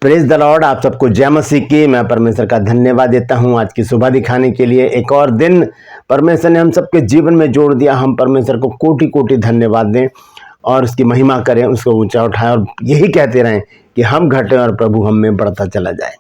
Praise the Lord. आप सबको जय मसीह की। मैं परमेश्वर का धन्यवाद देता हूं आज की सुबह दिखाने के लिए। एक और दिन परमेश्वर ने हम सबके जीवन में जोड़ दिया। हम परमेश्वर को कोटि कोटि धन्यवाद दें और उसकी महिमा करें, उसको ऊंचा उठाएं और यही कहते रहें कि हम घटें और प्रभु हम में बढ़ता चला जाए।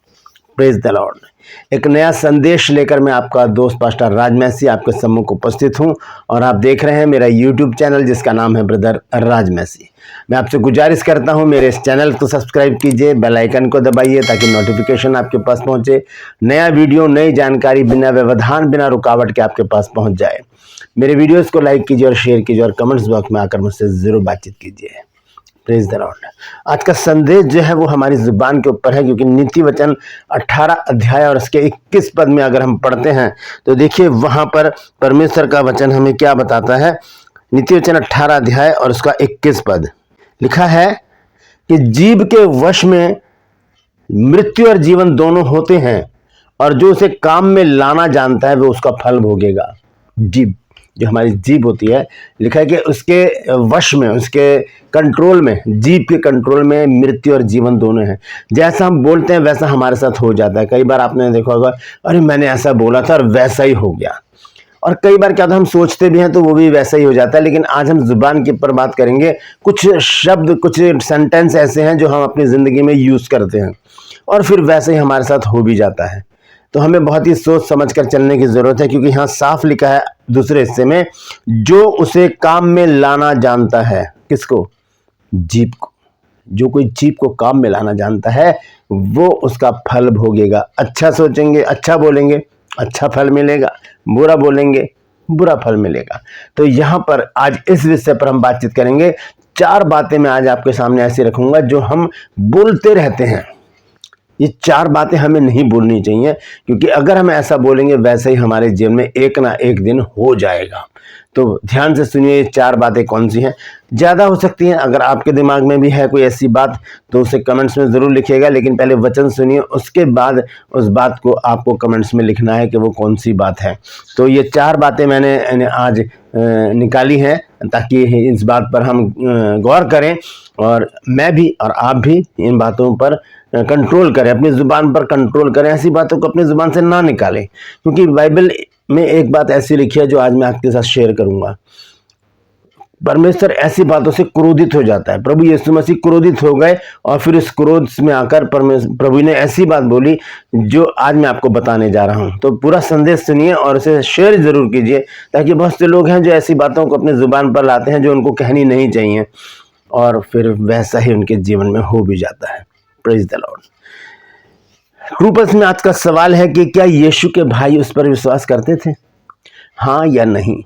Praise the Lord. एक नया संदेश लेकर मैं आपका दोस्त पास्टर राज मैसी आपके सम्मुख उपस्थित हूं और आप देख रहे हैं मेरा यूट्यूब चैनल जिसका नाम है ब्रदर राज मैसी। मैं आपसे गुजारिश करता हूं मेरे इस चैनल को सब्सक्राइब कीजिए, बेल आइकन को दबाइए ताकि नोटिफिकेशन आपके पास पहुंचे। नया वीडियो, नई जानकारी बिना व्यवधान, बिना रुकावट के आपके पास पहुंच जाए। मेरे वीडियोस को लाइक कीजिए और शेयर कीजिए और कमेंट्स बॉक्स में आकर मुझसे जरूर बातचीत कीजिए। Praise the Lord. आज का संदेश जो है वो हमारी जुबान के ऊपर है, क्योंकि नीति वचन 18 अध्याय और उसके 21 पद में अगर हम पढ़ते हैं तो देखिए वहां पर परमेश्वर का वचन हमें क्या बताता है। नीति वचन 18 अध्याय और उसका 21 पद लिखा है कि जीव के वश में मृत्यु और जीवन दोनों होते हैं और जो उसे काम में लाना जानता है वो उसका फल भोगेगा। जीव, जो हमारी जीभ होती है, लिखा है कि उसके वश में, उसके कंट्रोल में, जीभ के कंट्रोल में मृत्यु और जीवन दोनों हैं। जैसा हम बोलते हैं वैसा हमारे साथ हो जाता है। कई बार आपने देखा होगा, अरे मैंने ऐसा बोला था और वैसा ही हो गया। और कई बार क्या होता है, हम सोचते भी हैं तो वो भी वैसा ही हो जाता है। लेकिन आज हम जुबान के ऊपर बात करेंगे। कुछ शब्द, कुछ सेंटेंस ऐसे हैं जो हम अपनी ज़िंदगी में यूज़ करते हैं और फिर वैसे ही हमारे साथ हो भी जाता है। तो हमें बहुत ही सोच समझ कर चलने की ज़रूरत है, क्योंकि यहाँ साफ लिखा है दूसरे हिस्से में, जो उसे काम में लाना जानता है। किसको? जीभ को। जो कोई जीभ को काम में लाना जानता है वो उसका फल भोगेगा। अच्छा सोचेंगे, अच्छा बोलेंगे, अच्छा फल मिलेगा। बुरा बोलेंगे, बुरा फल मिलेगा। तो यहाँ पर आज इस विषय पर हम बातचीत करेंगे। 4 बातें मैं आज आपके सामने ऐसी रखूंगा जो हम बोलते रहते हैं। ये 4 बातें हमें नहीं बोलनी चाहिए, क्योंकि अगर हम ऐसा बोलेंगे वैसे ही हमारे जीवन में एक ना एक दिन हो जाएगा। तो ध्यान से सुनिए, ये 4 बातें कौन सी हैं। ज़्यादा हो सकती हैं, अगर आपके दिमाग में भी है कोई ऐसी बात तो उसे कमेंट्स में ज़रूर लिखिएगा। लेकिन पहले वचन सुनिए, उसके बाद उस बात को आपको कमेंट्स में लिखना है कि वो कौन सी बात है। तो ये 4 बातें मैंने आज निकाली हैं ताकि इस बात पर हम गौर करें और मैं भी और आप भी इन बातों पर कंट्रोल करें, अपनी ज़ुबान पर कंट्रोल करें। ऐसी बातों को अपनी ज़ुबान से ना निकालें, क्योंकि बाइबल में एक बात ऐसी लिखी है जो आज मैं आपके साथ शेयर करूंगा। परमेश्वर ऐसी बातों से क्रोधित हो जाता है। प्रभु यीशु मसीह क्रोधित हो गए और फिर इस क्रोध में आकर प्रभु ने ऐसी बात बोली जो आज मैं आपको बताने जा रहा हूं। तो पूरा संदेश सुनिए और उसे शेयर जरूर कीजिए, ताकि बहुत से लोग हैं जो ऐसी बातों को अपनी जुबान पर लाते हैं जो उनको कहनी नहीं चाहिए और फिर वैसा ही उनके जीवन में हो भी जाता है। Praise the Lord. ट्रूपर्स में आज का सवाल है कि क्या यीशु के भाई उस पर विश्वास करते थे, हाँ या नहीं?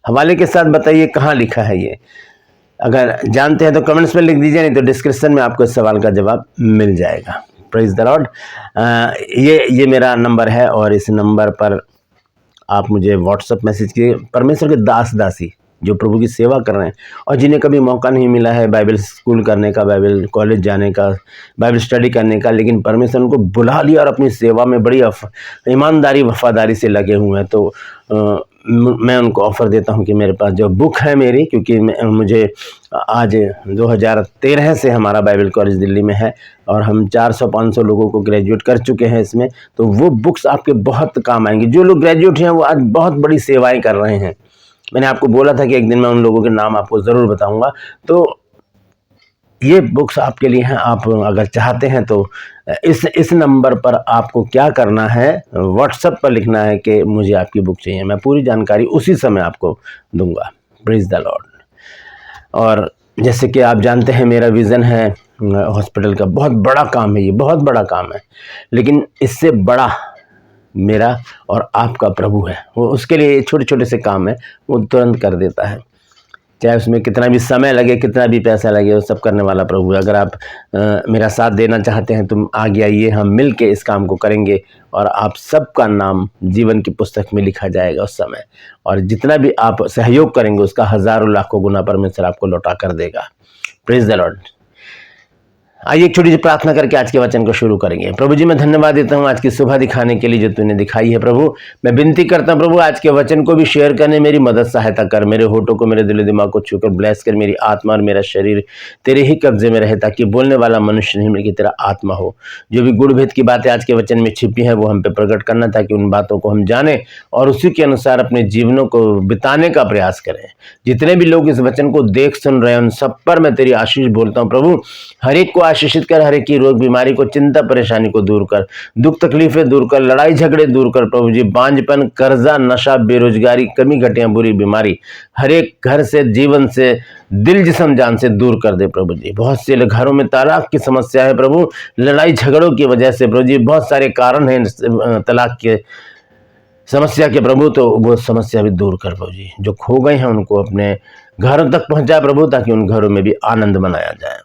हवाले के साथ बताइए कहाँ लिखा है ये। अगर जानते हैं तो कमेंट्स में लिख दीजिए, नहीं तो डिस्क्रिप्शन में आपको इस सवाल का जवाब मिल जाएगा। Praise the Lord. ये मेरा नंबर है और इस नंबर पर आप मुझे व्हाट्सएप मैसेज कीजिए। परमेश्वर के दास दासी जो प्रभु की सेवा कर रहे हैं और जिन्हें कभी मौका नहीं मिला है बाइबल स्कूल करने का, बाइबल कॉलेज जाने का, बाइबल स्टडी करने का, लेकिन परमेश्वर उनको बुला लिया और अपनी सेवा में बड़ी ईमानदारी, वफादारी से लगे हुए हैं। तो मैं उनको ऑफ़र देता हूं कि मेरे पास जो बुक है मेरी, क्योंकि मुझे आज 2013 से हमारा बाइबल कॉलेज दिल्ली में है और हम 400-500 लोगों को ग्रेजुएट कर चुके हैं इसमें। तो वो बुक्स आपके बहुत काम आएंगी। जो लोग ग्रेजुएट हैं वो आज बहुत बड़ी सेवाएं कर रहे हैं। मैंने आपको बोला था कि एक दिन मैं उन लोगों के नाम आपको ज़रूर बताऊंगा। तो ये बुक्स आपके लिए हैं। आप अगर चाहते हैं तो इस नंबर पर आपको क्या करना है, व्हाट्सएप पर लिखना है कि मुझे आपकी बुक चाहिए। मैं पूरी जानकारी उसी समय आपको दूंगा। Praise the Lord. और जैसे कि आप जानते हैं मेरा विज़न है हॉस्पिटल का। बहुत बड़ा काम है, ये बहुत बड़ा काम है, लेकिन इससे बड़ा मेरा और आपका प्रभु है। वो उसके लिए छोटे छोटे से काम है वो तुरंत कर देता है, चाहे उसमें कितना भी समय लगे, कितना भी पैसा लगे, वो सब करने वाला प्रभु है। अगर आप मेरा साथ देना चाहते हैं तो आगे आइए, हम मिल के इस काम को करेंगे और आप सबका नाम जीवन की पुस्तक में लिखा जाएगा उस समय। और जितना भी आप सहयोग करेंगे उसका हज़ारों लाखों गुना परमेश्वर आपको लौटा कर देगा। Praise the Lord. आइए एक छोटी सी प्रार्थना करके आज के वचन को शुरू करेंगे। प्रभु जी, मैं धन्यवाद देता हूँ आज की सुबह दिखाने के लिए जो तूने दिखाई है। प्रभु मैं विनती करता हूँ प्रभु, आज के वचन को भी शेयर करने मेरी मदद सहायता कर। मेरे होठों को, मेरे दिल दिमाग को छूकर ब्लेस कर। मेरी आत्मा और मेरा शरीर तेरे ही कब्जे में रहे, ताकि बोलने वाला मनुष्य नहीं बल्कि तेरा आत्मा हो। जो भी गुड़ भेद की बातें आज के वचन में छिपी हैं वो हम पे प्रकट करना, ताकि उन बातों को हम जाने और उसी के अनुसार अपने जीवनों को बिताने का प्रयास करें। जितने भी लोग इस वचन को देख सुन रहे हैं उन सब पर मैं तेरी आशीष बोलता हूँ प्रभु। हर एक को आशीषित कर, हर एक की रोग बीमारी को, चिंता परेशानी को दूर कर, दुख तकलीफें दूर कर, लड़ाई झगड़े दूर कर प्रभु जी। बांझपन, कर्जा, नशा, बेरोजगारी, कमी घटियां, बुरी बीमारी हर एक घर से, जीवन से, दिल जिस्म जान से दूर कर दे प्रभु जी। बहुत से घरों में तलाक की समस्या है प्रभु, लड़ाई झगड़ों की वजह से प्रभु जी। बहुत सारे कारण हैं तलाक के समस्या के प्रभु, तो वो समस्या भी दूर कर प्रभु जी। जो खो गए हैं उनको अपने घरों तक पहुंचाए प्रभु, ताकि उन घरों में भी आनंद मनाया जाए।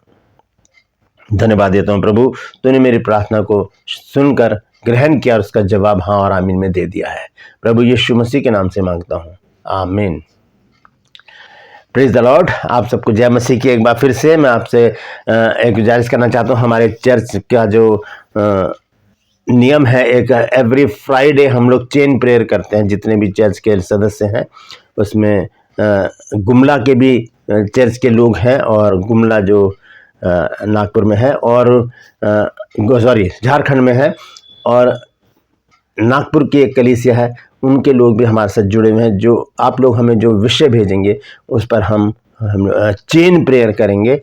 धन्यवाद देता हूं प्रभु, तूने मेरी प्रार्थना को सुनकर ग्रहण किया और उसका जवाब हाँ और आमीन में दे दिया है। प्रभु यीशु मसीह के नाम से मांगता हूं, आमीन। Praise the Lord. आप सबको जय मसीह की। एक बार फिर से मैं आपसे एक गुजारिश करना चाहता हूं। हमारे चर्च का जो नियम है, एक एवरी फ्राइडे हम लोग चेन प्रेयर करते हैं। जितने भी चर्च के सदस्य हैं उसमें गुमला के भी चर्च के लोग हैं, और गुमला जो नागपुर में है, और सॉरी झारखंड में है, और नागपुर की एक कलीसिया है, उनके लोग भी हमारे साथ जुड़े हुए हैं। जो आप लोग हमें जो विषय भेजेंगे उस पर हम चेन प्रेयर करेंगे।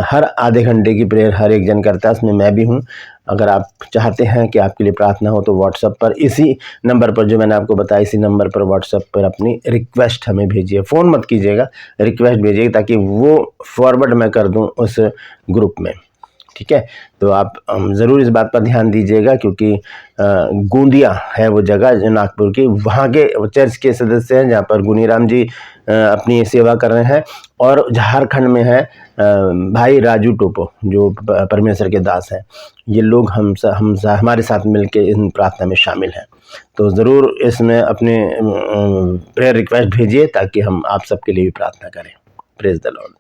हर आधे घंटे की प्रेयर हर एक जन करता है, उसमें मैं भी हूँ। अगर आप चाहते हैं कि आपके लिए प्रार्थना हो तो व्हाट्सएप पर, इसी नंबर पर जो मैंने आपको बताया, इसी नंबर पर व्हाट्सएप पर अपनी रिक्वेस्ट हमें भेजिए। फ़ोन मत कीजिएगा, रिक्वेस्ट भेजिए, ताकि वो फॉरवर्ड मैं कर दूं उस ग्रुप में। ठीक है, तो आप ज़रूर इस बात पर ध्यान दीजिएगा, क्योंकि गोंदिया है वो जगह जो नागपुर की, वहाँ के चर्च के सदस्य हैं जहाँ पर गुनीराम जी अपनी सेवा कर रहे हैं। और झारखंड में है भाई राजू टोपो, जो परमेश्वर के दास हैं। ये लोग हमारे साथ मिलके इन प्रार्थना में शामिल हैं। तो ज़रूर इसमें अपने प्रेयर रिक्वेस्ट भेजिए, ताकि हम आप सबके लिए भी प्रार्थना करें। Praise the Lord.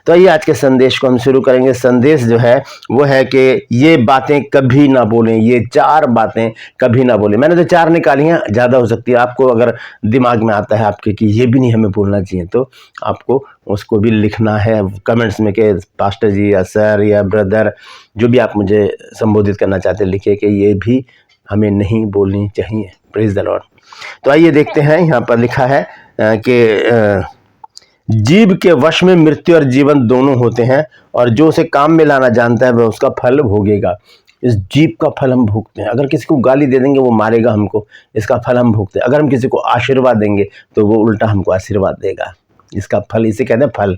तो आइए आज के संदेश को हम शुरू करेंगे। संदेश जो है वो है कि ये बातें कभी ना बोलें, ये 4 बातें कभी ना बोलें। मैंने तो 4 निकाली हैं, ज़्यादा हो सकती है। आपको अगर दिमाग में आता है आपके कि ये भी नहीं हमें बोलना चाहिए, तो आपको उसको भी लिखना है कमेंट्स में कि पास्टर जी या सर या ब्रदर, जो भी आप मुझे संबोधित करना चाहते हैं, लिखिए कि ये भी हमें नहीं बोलनी चाहिए। Praise the Lord. तो आइए देखते हैं, यहाँ पर लिखा है कि जीव के वश में मृत्यु और जीवन दोनों होते हैं, और जो उसे काम में लाना जानता है वह उसका फल भोगेगा। इस जीव का फल हम भोगते हैं। अगर किसी को गाली दे देंगे वो मारेगा हमको, इसका फल हम भोगते हैं। अगर हम किसी को आशीर्वाद देंगे तो वो उल्टा हमको आशीर्वाद देगा। इसका फल, इसे कहते हैं फल।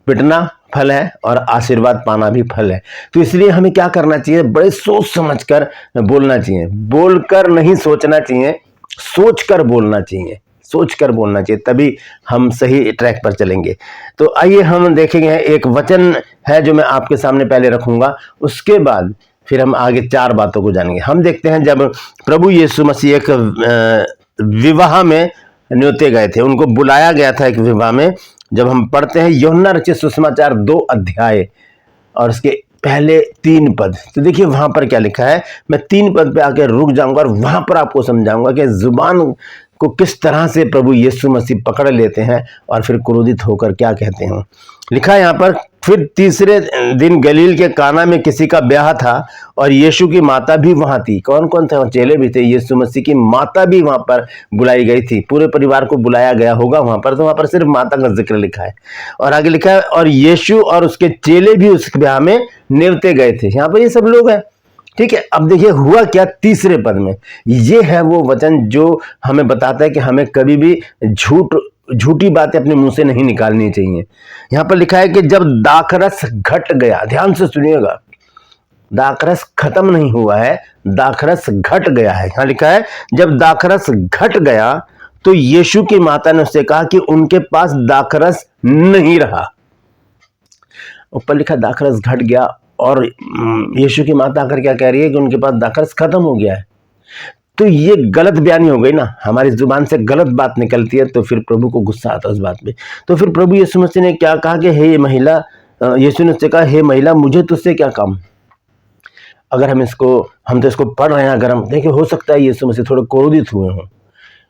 पिटना फल है और आशीर्वाद पाना भी फल है। तो इसलिए हमें क्या करना चाहिए, बड़े सोच समझ कर बोलना चाहिए। बोलकर नहीं सोचना चाहिए, सोच कर बोलना चाहिए। सोच कर बोलना चाहिए, तभी हम सही ट्रैक पर चलेंगे। तो आइए हम देखेंगे, एक वचन है जो मैं आपके सामने पहले रखूंगा, उसके बाद फिर हम आगे 4 बातों को जानेंगे। हम देखते हैं जब प्रभु यीशु मसीह एक विवाह में न्योते गए थे, उनको बुलाया गया था एक विवाह में। जब हम पढ़ते हैं यूहन्ना रचित सुसमाचार 2 अध्याय और उसके पहले 3 पद, तो देखिए वहां पर क्या लिखा है। मैं 3 पद पे आकर रुक जाऊंगा और वहां पर आपको समझाऊंगा कि जुबान को किस तरह से प्रभु यीशु मसीह पकड़ लेते हैं और फिर क्रोधित होकर क्या कहते हैं। लिखा है यहाँ पर, फिर तीसरे दिन गलील के काना में किसी का ब्याह था और यीशु की माता भी वहां थी। कौन कौन थे? चेले भी थे, यीशु मसीह की माता भी वहां पर बुलाई गई थी। पूरे परिवार को बुलाया गया होगा वहां पर, तो वहां पर सिर्फ माता का जिक्र लिखा है। और आगे लिखा है, और यीशु और उसके चेले भी उस ब्याह में नेवते गए थे। यहाँ पर ये सब लोग हैं। ठीक है, अब देखिए हुआ क्या तीसरे पद में। ये है वो वचन जो हमें बताता है कि हमें कभी भी झूठी बातें अपने मुंह से नहीं निकालनी चाहिए। यहां पर लिखा है कि जब दाखरस घट गया, ध्यान से सुनिएगा, दाखरस खत्म नहीं हुआ है, दाखरस घट गया है। यहां लिखा है जब दाखरस घट गया तो यीशु की माता ने उससे कहा कि उनके पास दाखरस नहीं रहा। ऊपर लिखा दाखरस घट गया, और यीशु की माता आकर क्या कह रही है कि उनके पास दाखरस खत्म हो गया है। तो ये गलत बयानी हो गई ना, हमारी जुबान से गलत बात निकलती है तो फिर प्रभु को गुस्सा आता है उस बात पे। तो फिर प्रभु यीशु मसीह ने क्या कहा कि हे महिला, यीशु ने उससे कहा, हे महिला, मुझे तुझसे क्या काम। अगर हम तो इसको पढ़ रहे हैं, अगर हम देखिए, हो सकता है यीशु मसीह थोड़े क्रोधित हुए हों,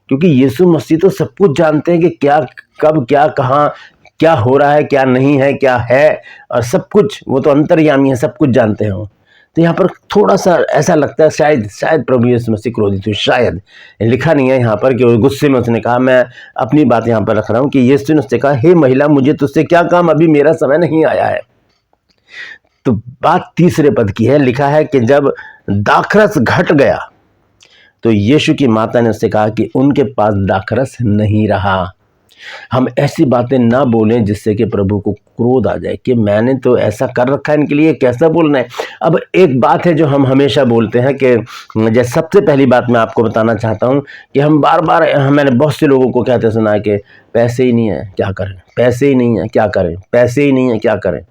क्योंकि यीशु मसीह तो सब कुछ जानते हैं कि क्या, कब, क्या, कहाँ, क्या हो रहा है, क्या नहीं है, क्या है, और सब कुछ। वो तो अंतर्यामी है, सब कुछ जानते हैं वो। तो यहाँ पर थोड़ा सा ऐसा लगता है शायद प्रभु यीशु मसीह क्रोधित हुए, शायद। लिखा नहीं है यहाँ पर कि वो गुस्से में उसने कहा। मैं अपनी बात यहाँ पर रख रहा हूँ कि यीशु ने उससे कहा, हे महिला, मुझे तुझसे क्या काम, अभी मेरा समय नहीं आया है। तो बात तीसरे पद की है। लिखा है कि जब दाखरस घट गया तो यीशु की माता ने उससे कहा कि उनके पास दाखरस नहीं रहा। हम ऐसी बातें ना बोलें जिससे कि प्रभु को क्रोध आ जाए कि मैंने तो ऐसा कर रखा है इनके लिए, कैसा बोलना है। अब एक बात है जो हम हमेशा बोलते हैं कि जैसे सबसे पहली बात मैं आपको बताना चाहता हूं कि हम बार बार, मैंने बहुत से लोगों को कहते सुना है कि पैसे ही नहीं है क्या करें, पैसे ही नहीं है क्या करें, पैसे ही नहीं है क्या करें।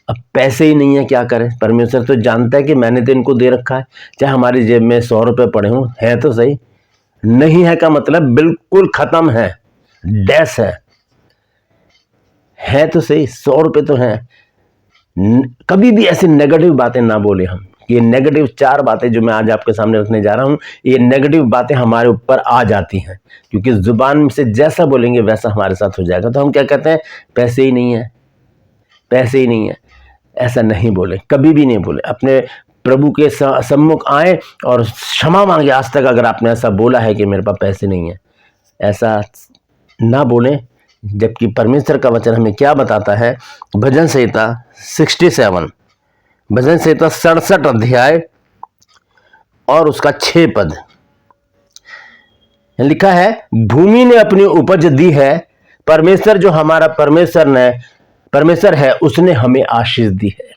अब पैसे ही नहीं है क्या करें। परमेश्वर तो जानता है कि मैंने तो इनको दे रखा है, चाहे हमारी जेब में 100 रुपये पड़े हों। है तो सही, नहीं है का मतलब बिल्कुल खत्म है, डैश है तो सही, 100 रुपये तो हैं। कभी भी ऐसी नेगेटिव बातें ना बोले हम। ये नेगेटिव 4 बातें जो मैं आज आपके सामने रखने जा रहा हूं, ये नेगेटिव बातें हमारे ऊपर आ जाती हैं, क्योंकि जुबान से जैसा बोलेंगे वैसा हमारे साथ हो जाएगा। तो हम क्या कहते हैं, पैसे ही नहीं है, पैसे ही नहीं है। ऐसा नहीं बोले, कभी भी नहीं बोले। अपने प्रभु के सम्मुख आए और क्षमा मांगे। आज तक अगर आपने ऐसा बोला है कि मेरे पास पैसे नहीं है, ऐसा ना बोले। जबकि परमेश्वर का वचन हमें क्या बताता है, भजन संहिता 67, भजन संहिता 67 अध्याय और उसका 6 पद लिखा है, भूमि ने अपनी उपज दी है, परमेश्वर जो हमारा परमेश्वर है उसने हमें आशीष दी है।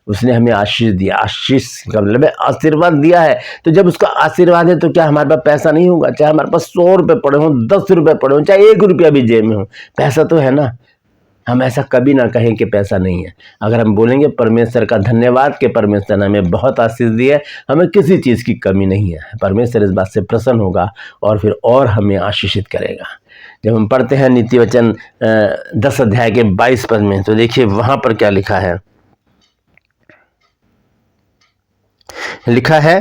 उसने हमें आशीष दिया। आशीष का मतलब है आशीर्वाद दिया है। तो जब उसका आशीर्वाद है तो क्या हमारे पास पैसा नहीं होगा? चाहे हमारे पास 100 रुपये पड़े हों, 10 रुपये पड़े हों, चाहे 1 रुपया भी जेब में हो, पैसा तो है ना। हम ऐसा कभी ना कहें कि पैसा नहीं है। अगर हम बोलेंगे परमेश्वर का धन्यवाद कि परमेश्वर ने हमें बहुत आशीष दी है, हमें किसी चीज़ की कमी नहीं है, परमेश्वर इस बात से प्रसन्न होगा और फिर और हमें आशीषित करेगा। जब हम पढ़ते हैं नीति वचन 10 अध्याय के 22 पद में, तो देखिए वहां पर क्या लिखा है। लिखा है,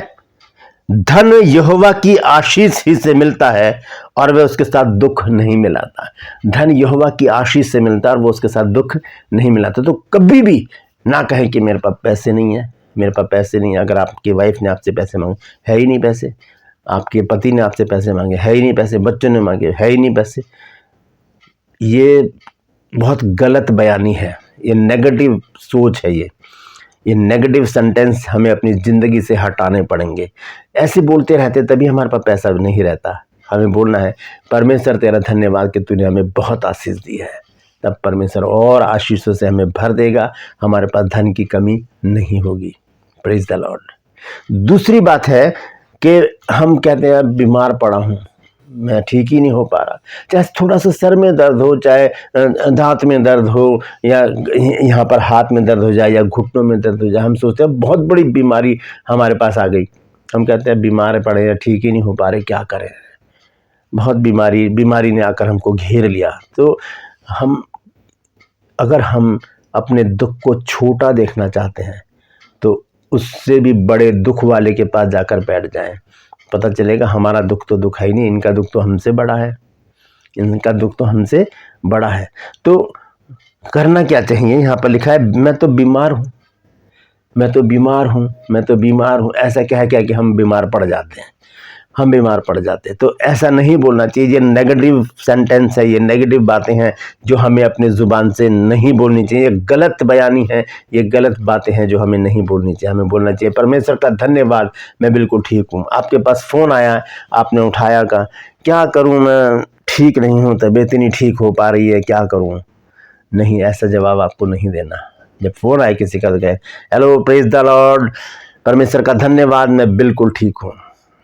धन यहोवा की आशीष ही से मिलता है और वह उसके साथ दुख नहीं मिलाता। धन यहोवा की आशीष से मिलता है और वो उसके साथ दुख नहीं मिलाता। तो कभी भी ना कहें कि मेरे पास पैसे नहीं है, मेरे पास पैसे नहीं है। अगर आपकी वाइफ ने आपसे पैसे मांगे, है ही नहीं पैसे। आपके पति ने आपसे पैसे मांगे, है ही नहीं पैसे। बच्चों ने मांगे, है ही नहीं पैसे। ये बहुत गलत बयानी है, ये नेगेटिव सोच है। ये नेगेटिव सेंटेंस हमें अपनी ज़िंदगी से हटाने पड़ेंगे। ऐसे बोलते रहते तभी हमारे पास पैसा नहीं रहता। हमें बोलना है, परमेश्वर तेरा धन्यवाद कि तूने हमें बहुत आशीष दी है। तब परमेश्वर और आशीषों से हमें भर देगा, हमारे पास धन की कमी नहीं होगी। Praise the Lord. दूसरी बात है कि हम कहते हैं बीमार पड़ा हूँ, मैं ठीक ही नहीं हो पा रहा। चाहे थोड़ा सा सर में दर्द हो, चाहे दांत में दर्द हो, या यहाँ पर हाथ में दर्द हो जाए, या घुटनों में दर्द हो जाए, हम सोचते हैं बहुत बड़ी बीमारी हमारे पास आ गई। हम कहते हैं बीमार पड़े हैं, ठीक ही नहीं हो पा रहे, क्या करें। बहुत बीमारी ने आकर हमको घेर लिया। तो अगर हम अपने दुख को छोटा देखना चाहते हैं तो उससे भी बड़े दुख वाले के पास जाकर बैठ जाएं। पता चलेगा हमारा दुख तो दुख है ही नहीं, इनका दुख तो हमसे बड़ा है, इनका दुख तो हमसे बड़ा है। तो करना क्या चाहिए? यहाँ पर लिखा है, मैं तो बीमार हूँ, मैं तो बीमार हूँ, मैं तो बीमार हूँ। ऐसा क्या है कि हम बीमार पड़ जाते हैं, हम बीमार पड़ जाते हैं। तो ऐसा नहीं बोलना चाहिए। ये नेगेटिव सेंटेंस है, ये नेगेटिव बातें हैं जो हमें अपनी ज़ुबान से नहीं बोलनी चाहिए। ये गलत बयानी है, ये गलत बातें हैं जो हमें नहीं बोलनी चाहिए। हमें बोलना चाहिए, परमेश्वर का धन्यवाद, मैं बिल्कुल ठीक हूँ। आपके पास फ़ोन आया, आपने उठाया, का क्या करूँ, मैं ठीक नहीं हूँ, तबीयत नहीं ठीक हो पा रही है, क्या करूँ। नहीं, ऐसा जवाब आपको नहीं देना। जब फ़ोन आए किसी का, गए, हेलो, प्रेज द लॉर्ड, परमेश्वर का धन्यवाद, मैं बिल्कुल ठीक हूँ।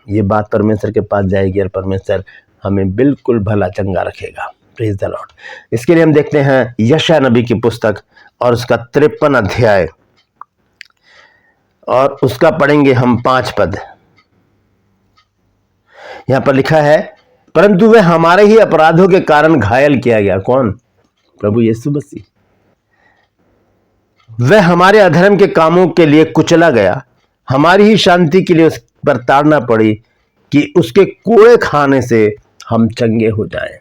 ये बात परमेश्वर के पास जाएगी और परमेश्वर हमें बिल्कुल भला चंगा रखेगा। Praise the Lord. इसके लिए हम देखते हैं यशायाह नबी की पुस्तक और उसका 53 अध्याय और उसका पढ़ेंगे हम 5 पद। यहां पर लिखा है, परंतु वह हमारे ही अपराधों के कारण घायल किया गया। कौन? प्रभु यीशु मसीह। वह हमारे अधर्म के कामों के लिए कुचला गया, हमारी ही शांति के लिए उस पर ताड़ना पड़ी कि उसके कोड़े खाने से हम चंगे हो जाएं।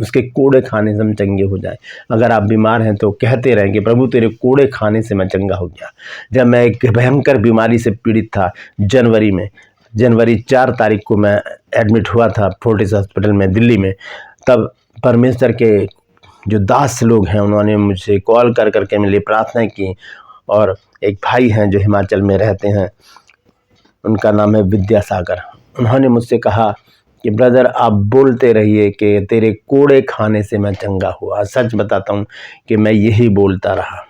उसके कोड़े खाने से हम चंगे हो जाएं। अगर आप बीमार हैं तो कहते रहें कि प्रभु तेरे कोड़े खाने से मैं चंगा हो गया। जब मैं एक भयंकर बीमारी से पीड़ित था जनवरी 4 तारीख को मैं एडमिट हुआ था फोर्टिस हॉस्पिटल में दिल्ली में, तब परमेश्वर के जो दास लोग हैं उन्होंने मुझे कॉल कर करके मेरे लिए प्रार्थना की। और एक भाई हैं जो हिमाचल में रहते हैं, उनका नाम है विद्यासागर। उन्होंने मुझसे कहा कि ब्रदर आप बोलते रहिए कि तेरे कोड़े खाने से मैं चंगा हुआ। सच बताता हूँ कि मैं यही बोलता रहा,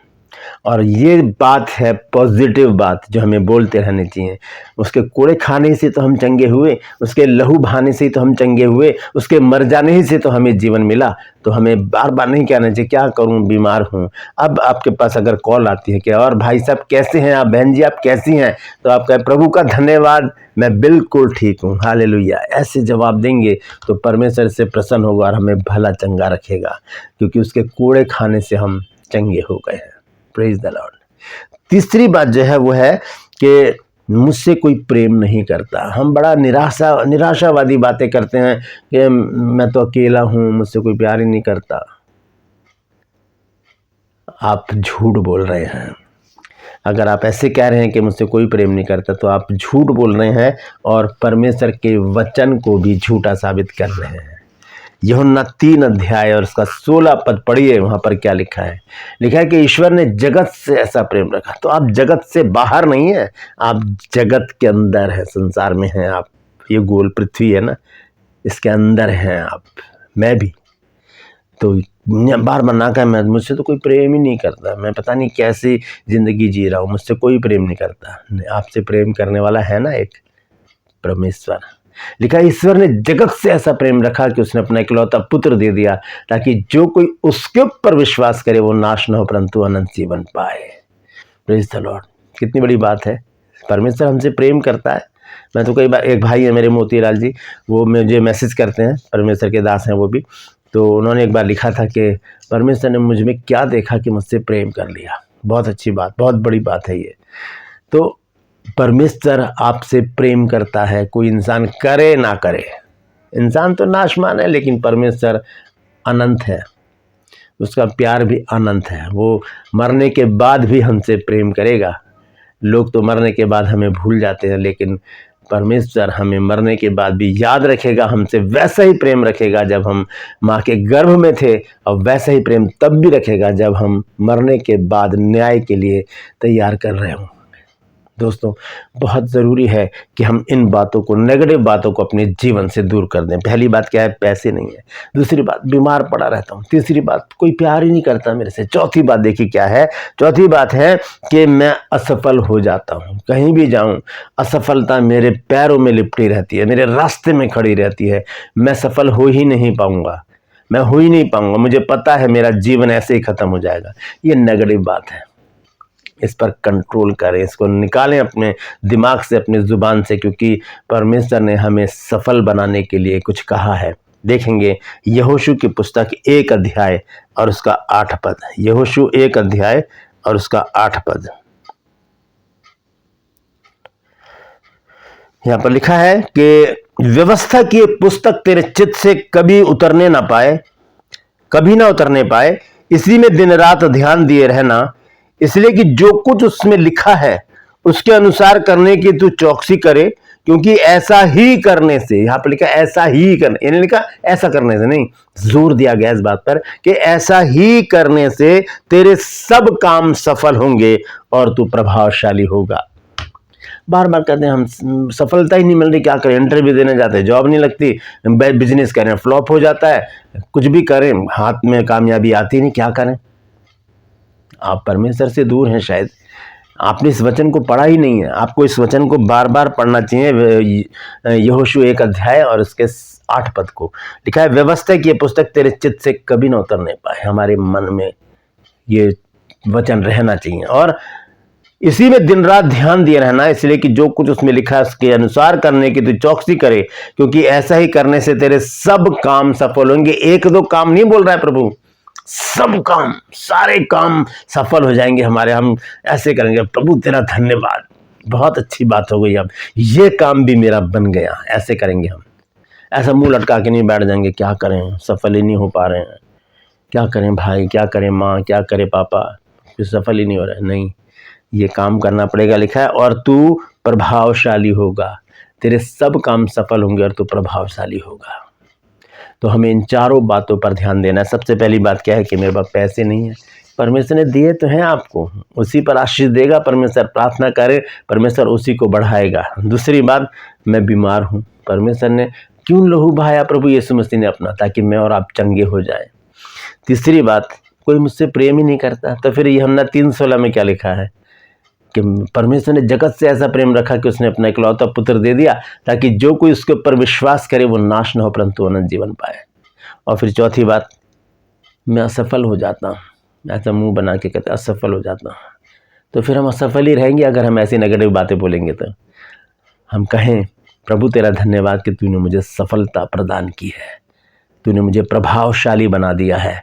और ये बात है पॉजिटिव बात जो हमें बोलते रहने चाहिए। उसके कोड़े खाने से तो हम चंगे हुए, उसके लहू बहाने से तो हम चंगे हुए, उसके मर जाने ही से तो हमें जीवन मिला। तो हमें बार बार नहीं कहना चाहिए क्या करूं बीमार हूं। अब आपके पास अगर कॉल आती है कि और भाई साहब कैसे हैं आप, बहन जी आप कैसी हैं, तो आप कहें प्रभु का धन्यवाद मैं बिल्कुल ठीक हूँ, हालेलुया। ऐसे जवाब देंगे तो परमेश्वर से प्रसन्न होगा और हमें भला चंगा रखेगा, क्योंकि उसके कोड़े खाने से हम चंगे हो गए हैं। Praise the Lord. तीसरी बात जो है वो है कि मुझसे कोई प्रेम नहीं करता। हम बड़ा निराशावादी बातें करते हैं कि मैं तो अकेला हूं, मुझसे कोई प्यार ही नहीं करता। आप झूठ बोल रहे हैं। अगर आप ऐसे कह रहे हैं कि मुझसे कोई प्रेम नहीं करता तो आप झूठ बोल रहे हैं और परमेश्वर के वचन को भी झूठा साबित कर रहे हैं। यूहन्ना 3 अध्याय और उसका 16 पद पढ़िए, वहां पर क्या लिखा है। लिखा है कि ईश्वर ने जगत से ऐसा प्रेम रखा। तो आप जगत से बाहर नहीं है, आप जगत के अंदर है, संसार में हैं आप। ये गोल पृथ्वी है ना, इसके अंदर हैं आप, मैं भी। तो बार बार ना कहें मैं मुझसे तो कोई प्रेम ही नहीं करता, मैं पता नहीं कैसी जिंदगी जी रहा हूँ, मुझसे कोई प्रेम नहीं करता। आपसे प्रेम करने वाला है ना एक परमेश्वर। लिखा है ईश्वर ने जगत से ऐसा प्रेम रखा कि उसने अपना इकलौता पुत्र दे दिया, ताकि जो कोई उसके ऊपर विश्वास करे वो नाश न हो परंतु अनंत जीवन पाए। Praise the Lord. कितनी बड़ी बात है, परमेश्वर हमसे प्रेम करता है। मैं तो कई बार, एक भाई है मेरे मोतीलाल जी, वो मुझे मैसेज करते हैं, परमेश्वर के दास हैं वो भी। तो उन्होंने एक बार लिखा था कि परमेश्वर ने मुझ में क्या देखा कि मुझसे प्रेम कर लिया। बहुत अच्छी बात, बहुत बड़ी बात है ये। तो परमेश्वर आपसे प्रेम करता है, कोई इंसान करे ना करे। इंसान तो नाशमान है, लेकिन परमेश्वर अनंत है, उसका प्यार भी अनंत है। वो मरने के बाद भी हमसे प्रेम करेगा। लोग तो मरने के बाद हमें भूल जाते हैं, लेकिन परमेश्वर हमें मरने के बाद भी याद रखेगा, हमसे वैसा ही प्रेम रखेगा जब हम माँ के गर्भ में थे, और वैसा ही प्रेम तब भी रखेगा जब हम मरने के बाद न्याय के लिए तैयार कर रहे हों। दोस्तों, बहुत ज़रूरी है कि हम इन बातों को, नेगेटिव बातों को अपने जीवन से दूर कर दें। पहली बात क्या है, पैसे नहीं है। दूसरी बात, बीमार पड़ा रहता हूँ। तीसरी बात, कोई प्यार ही नहीं करता मेरे से। चौथी बात देखिए क्या है, चौथी बात है कि मैं असफल हो जाता हूँ। कहीं भी जाऊँ असफलता मेरे पैरों में लिपटी रहती है, मेरे रास्ते में खड़ी रहती है। मैं सफल हो ही नहीं पाऊँगा, मैं हो ही नहीं पाऊँगा, मुझे पता है मेरा जीवन ऐसे ही ख़त्म हो जाएगा। ये नेगेटिव बात है, इस पर कंट्रोल करें, इसको निकालें अपने दिमाग से, अपने ज़ुबान से, क्योंकि परमेश्वर ने हमें सफल बनाने के लिए कुछ कहा है। देखेंगे यहोशू की पुस्तक 1 अध्याय और उसका 8 पद। यहोशू 1 अध्याय और उसका 8 पद। यहाँ पर लिखा है कि व्यवस्था की पुस्तक तेरे चित्त से कभी उतरने ना पाए, कभी ना उतरने पाए, इसी में दिन रात ध्यान दिए रहना, इसलिए कि जो कुछ उसमें लिखा है उसके अनुसार करने की तू चौकसी करे, क्योंकि ऐसा ही करने से, यहां पर लिखा ऐसा ही करने, यानी लिखा ऐसा करने से नहीं, जोर दिया गया इस बात पर कि ऐसा ही करने से तेरे सब काम सफल होंगे और तू प्रभावशाली होगा। बार बार कहते हैं हम सफलता ही नहीं मिल रही, क्या करें, इंटरव्यू देने जाते हैं जॉब नहीं लगती, बिजनेस करें फ्लॉप हो जाता है, कुछ भी करें हाथ में कामयाबी आती नहीं, क्या करें। आप परमेश्वर से दूर हैं, शायद आपने इस वचन को पढ़ा ही नहीं है। आपको इस वचन को बार बार पढ़ना चाहिए। यहोशू 1 अध्याय और उसके 8 पद को लिखा है, व्यवस्था की पुस्तक तेरे चित्त से कभी न उतरने पाए। हमारे मन में ये वचन रहना चाहिए और इसी में दिन रात ध्यान दिए रहना, इसलिए कि जो कुछ उसमें लिखा है उसके अनुसार करने की तू चौकसी करे, क्योंकि ऐसा ही करने से तेरे सब काम सफल होंगे। 1-2 काम नहीं बोल रहा है प्रभु, सब काम, सारे काम सफल हो जाएंगे हमारे। हम ऐसे करेंगे, प्रभु तेरा धन्यवाद, बहुत अच्छी बात हो गई, अब ये काम भी मेरा बन गया, ऐसे करेंगे हम। ऐसा मुंह लटका के नहीं बैठ जाएंगे, क्या करें सफल ही नहीं हो पा रहे हैं, क्या करें भाई, क्या करें माँ, क्या करें पापा, कुछ सफल ही नहीं हो रहा है। नहीं, ये काम करना पड़ेगा, लिखा है, और तू प्रभावशाली होगा, तेरे सब काम सफल होंगे और तू प्रभावशाली होगा। तो हमें इन चारों बातों पर ध्यान देना है। सबसे पहली बात क्या है कि मेरे पास पैसे नहीं है, परमेश्वर ने दिए तो हैं आपको, उसी पर आशीष देगा परमेश्वर। प्रार्थना करें, परमेश्वर उसी को बढ़ाएगा। दूसरी बात, मैं बीमार हूँ, परमेश्वर ने क्यों लहू बहाया, प्रभु यीशु मसीह ने अपना, ताकि मैं और आप चंगे हो जाएं। तीसरी बात, कोई मुझसे प्रेम ही नहीं करता, तो फिर यूहन्ना 3:16 में क्या लिखा है कि परमेश्वर ने जगत से ऐसा प्रेम रखा कि उसने अपना इकलौता पुत्र दे दिया, ताकि जो कोई उसके ऊपर विश्वास करे वो नाश न हो परंतु अनंत जीवन पाए। और फिर चौथी बात, मैं असफल हो जाता हूँ, ऐसा मुंह बना के कहते असफल हो जाता हूँ, तो फिर हम असफल ही रहेंगे अगर हम ऐसी नेगेटिव बातें बोलेंगे। तो हम कहें, प्रभु तेरा धन्यवाद कि तूने मुझे सफलता प्रदान की है, तूने मुझे प्रभावशाली बना दिया है।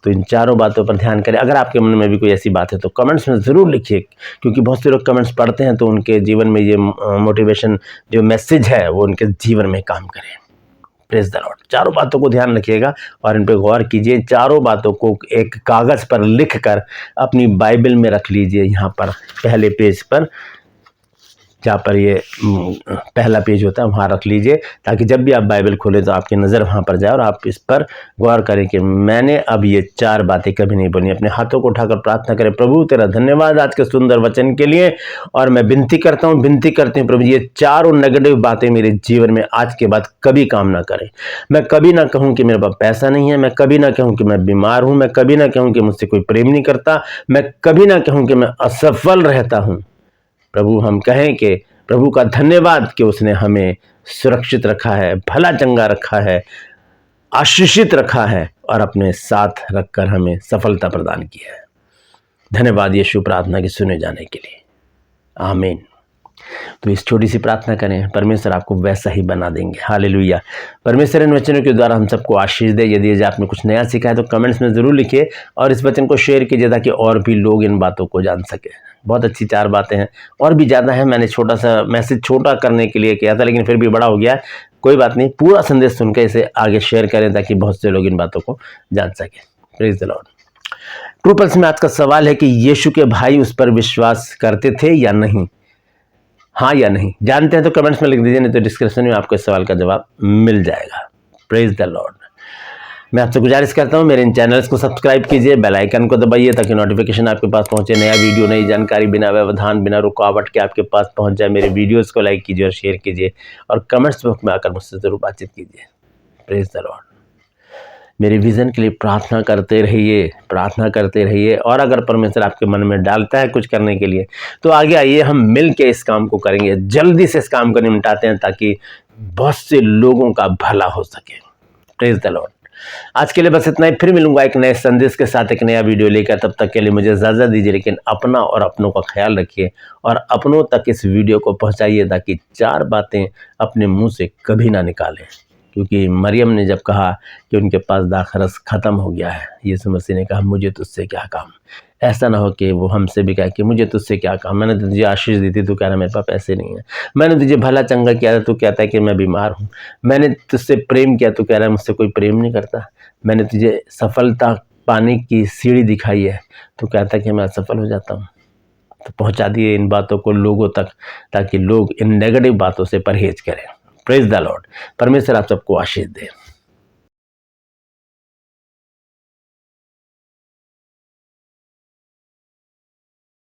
तो इन चारों बातों पर ध्यान करें। अगर आपके मन में भी कोई ऐसी बात है तो कमेंट्स में ज़रूर लिखिए, क्योंकि बहुत से लोग कमेंट्स पढ़ते हैं तो उनके जीवन में ये मोटिवेशन जो मैसेज है वो उनके जीवन में काम करे। Praise the Lord. चारों बातों को ध्यान रखिएगा और इन पर गौर कीजिए। चारों बातों को एक कागज़ पर लिखकर अपनी बाइबल में रख लीजिए, यहाँ पर पहले पेज पर, जहाँ पर ये पहला पेज होता है वहाँ रख लीजिए, ताकि जब भी आप बाइबल खोलें तो आपकी नज़र वहाँ पर जाए और आप इस पर गौर करें कि मैंने अब ये 4 बातें कभी नहीं बोली। अपने हाथों को उठाकर प्रार्थना करें, प्रभु तेरा धन्यवाद आज के सुंदर वचन के लिए, और मैं विनती करता हूँ, विनती करते हैं प्रभु, ये चारों नेगेटिव बातें मेरे जीवन में आज के बाद कभी काम ना करें। मैं कभी ना कहूँ कि मेरे पास पैसा नहीं है, मैं कभी ना कहूँ कि मैं बीमार हूँ, मैं कभी ना कहूँ कि मुझसे कोई प्रेम नहीं करता, मैं कभी ना कहूँ कि मैं असफल रहता हूँ। प्रभु हम कहें कि प्रभु का धन्यवाद कि उसने हमें सुरक्षित रखा है, भला चंगा रखा है, आशीषित रखा है और अपने साथ रखकर हमें सफलता प्रदान की है। धन्यवाद यीशु प्रार्थना के सुने जाने के लिए, आमीन। तो इस छोटी सी प्रार्थना करें, परमेश्वर आपको वैसा ही बना देंगे। हालेलुया। परमेश्वर इन वचनों के द्वारा हम सबको आशीष दे। यदि आपने कुछ नया सीखा है तो कमेंट्स में ज़रूर लिखिए और इस वचन को शेयर कीजिए ताकि और भी लोग इन बातों को जान सके। बहुत अच्छी 4 बातें हैं, और भी ज़्यादा है, मैंने छोटा सा मैसेज छोटा करने के लिए किया था लेकिन फिर भी बड़ा हो गया है। कोई बात नहीं, पूरा संदेश सुनकर इसे आगे शेयर करें ताकि बहुत से लोग इन बातों को जान सकें। Praise the Lord. True pulse में आज का सवाल है कि यीशु के भाई उस पर विश्वास करते थे या नहीं? हाँ या नहीं? जानते हैं तो कमेंट्स में लिख दीजिए, नहीं तो डिस्क्रिप्शन में आपको इस सवाल का जवाब मिल जाएगा। Praise the Lord. मैं आपसे गुजारिश करता हूँ, मेरे इन चैनल्स को सब्सक्राइब कीजिए, बेल आइकन को दबाइए ताकि नोटिफिकेशन आपके पास पहुँचे। नया वीडियो, नई जानकारी बिना व्यवधान, बिना रुकावट के आपके पास पहुँच जाए। मेरे वीडियोज़ को लाइक कीजिए और शेयर कीजिए और कमेंट्स बॉक्स में आकर मुझसे ज़रूर बातचीत कीजिए। Praise the Lord. मेरे विज़न के लिए प्रार्थना करते रहिए, प्रार्थना करते रहिए, और अगर परमेश्वर आपके मन में डालता है कुछ करने के लिए तो आगे आइए, हम मिल के इस काम को करेंगे। जल्दी से इस काम को निपटाते हैं ताकि बहुत से लोगों का भला हो सके। Praise the Lord. आज के लिए बस इतना ही, फिर मिलूंगा एक नए संदेश के साथ, एक नया वीडियो लेकर। तब तक के लिए मुझे इजाज़त दीजिए, लेकिन अपना और अपनों का ख्याल रखिए और अपनों तक इस वीडियो को पहुंचाइए ताकि 4 बातें अपने मुंह से कभी ना निकालें। क्योंकि मरियम ने जब कहा कि उनके पास दाखरस ख़त्म हो गया है, यीशु मसीह ने कहा मुझे तुझसे क्या काम। ऐसा ना हो कि वो हमसे भी कहे कि मुझे तुझसे क्या काम, मैंने तुझे आशीष दी थी, तू कह रहा मेरे पास पैसे नहीं है। मैंने तुझे भला चंगा किया था, तू कहता है कि मैं बीमार हूँ। मैंने तुझसे प्रेम किया, तू कह रहा है मुझसे कोई प्रेम नहीं करता। मैंने तुझे सफलता पाने की सीढ़ी दिखाई है, तू कहता है कि मैं असफल हो जाता हूँ। तो पहुँचा दिए इन बातों को लोगों तक ताकि लोग इन नेगेटिव बातों से परहेज करें। Praise the Lord. परमेश्वर आप सबको आशीष दे।